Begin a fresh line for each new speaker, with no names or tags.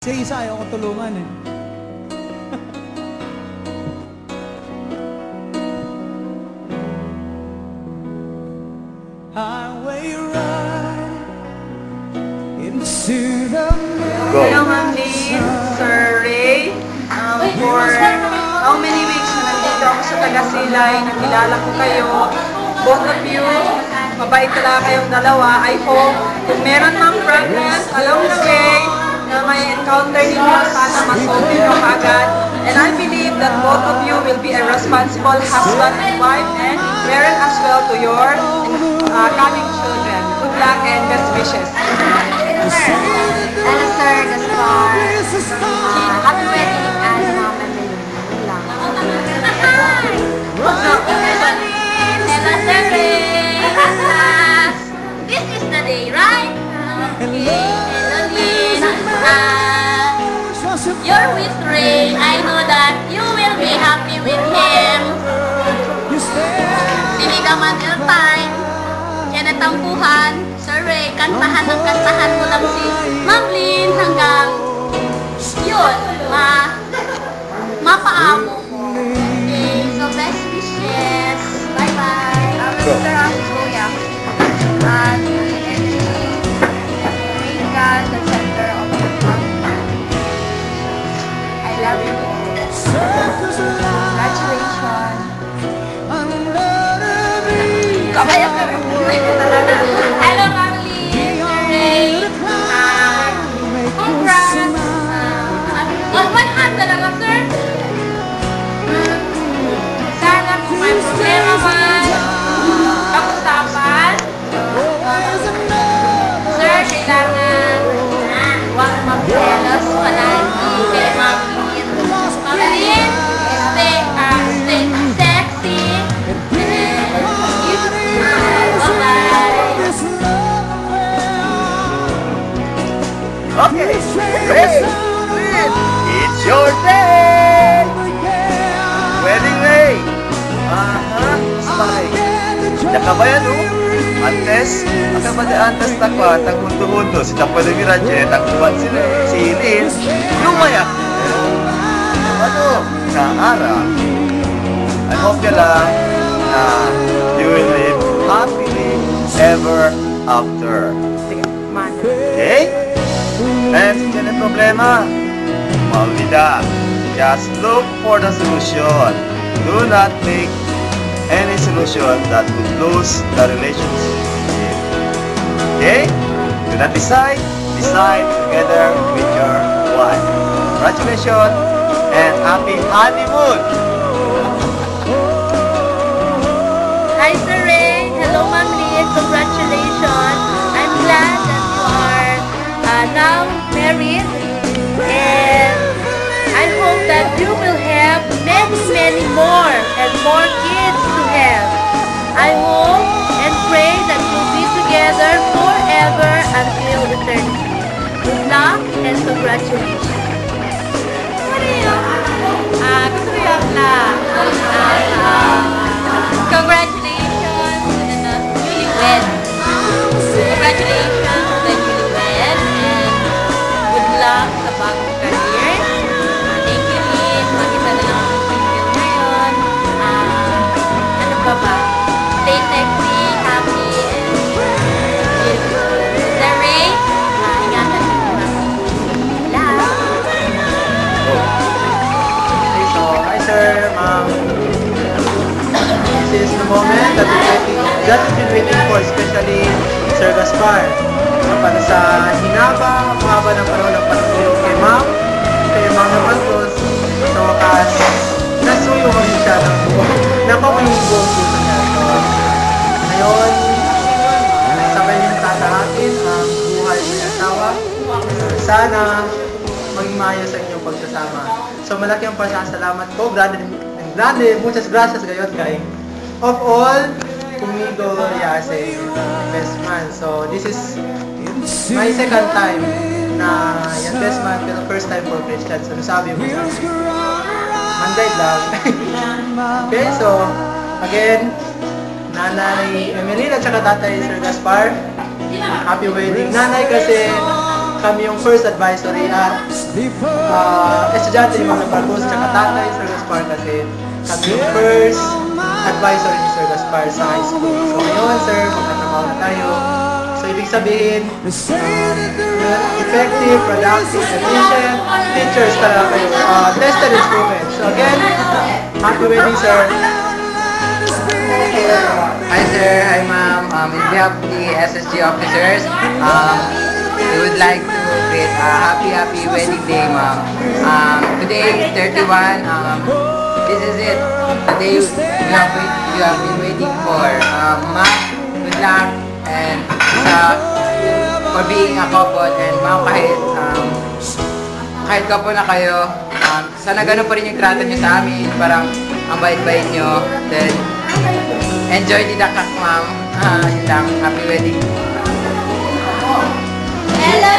Kasi isa ayaw ko tulungan eh. Highway ride into the
Hello, Ma'am Lee, Sir Ray. For how many weeks na nandito ako sa Tagasilay, nakilala ko kayo. Both of you, mabait talaga kayong dalawa. I hope kung meron mang problems along the way na may encounter ninyo, sana masolve nyo agad. And I believe that both of you will be a responsible husband and wife and parent as well to your coming children. Good luck and best wishes.
Hello, Sir Gaspar. Happy wedding and mom and Hello, Sir Ray. This is the day, right? Okay. Hello, Lynn. You're with Ray. I know that you will be happy with him. Dili ka man your time. Kaya natampuhan. Sir Ray, kantahan ng kantahan mo lang si Ma'am Lynn hanggang yun, mapaamo mo. Okay, so best wishes. Bye-bye.
Mr. Kuya, make God the center of your family. I love you. Congratulations. Kabaya ka rin.
Hello, Ma'am Lynn. Sir Ray. Congrats. 100 talaga, sir.
Sana kung may problema man, pag-usapan.
Sir, kailangan huwag mag-jealous palagi kay Ma'am Lynn. Ma'am Lynn, stay sexy. Bye-bye.
Okay, great! It's your day! Wedding day! Sabay. Nakabayan o? Antes, antes takwa, tang hundo-hundo, si Tapoy ng Miranje, tang kubat si Lynn, lumaya. Ano? Sa ara, I hope you lang na you will live happily ever after. Okay? And kung yan ang problema, maulida. Just look for the solution. Do not make any solution that would lose the relationship. Okay? Do not decide together with your wife. Congratulations and happy honeymoon!
Hi, Sir Ray. Hello, Ma'am Lynn. Congratulations. I'm glad that you are now married, and I hope that you will have many more and more kids to have. I hope and pray that you'll be together forever until eternity. Good luck and congratulations. Congratulations to the newlywed. Congratulations to the newlywed, and good luck sa bagong career. Thank you, Lynn. Mag-isa na lang ang single ngayon. Ano pa ba? Stay sexy, happy, and beautiful. Sir Ray, ingatan niyo po natin.
So, hi sir, ma'am. This is the moment that we've been waiting for, especially Sir Gaspar. So, para sa mahaba ng panahon ng pagtulong kay ma'am, naman po, sa wakas, nasuyo ko siya ng napawa yung buong puso niya. So, ngayon, sabay niyang tatahakin ang buhay ng asawa. Sana maging maayos sa inyong pagsasama. So malaki ang pasasalamat ko. Grande, muchas gracias gayon kay of all Kumigo Yase, best man. So this is my second time na yung best man, pero first time for Christian. So nasabi ko Monday lang. Okay, so again, Nanay Emelina at saka Tatay Sir Gaspar, happy wedding. Nanay kasi kami yung first advisory at estudyante ni Ma'am Barcos tsaka tatay Sir Gaspar kasi kami yung first advisory ni Sir Gaspar sa high school. So ngayon sir, magkatrabaho na tayo. So ibig sabihin, effective, productive, efficient teachers talaga kayo. Tested and proven. So again, happy wedding sir.
Hi sir, hi ma'am. In behalf of the SSG officers, we would like to greet a happy wedding day ma'am. Today is 31. This is it. The day you have been waiting for. Ma'am, good luck and for being a couple, and ma'am kahit couple na kayo, sana ganun pa rin yung trato nyo sa amin. Parang ang bait-bait nyo. Then enjoy the dakak ma'am. Yun lang. Happy wedding.
Hello,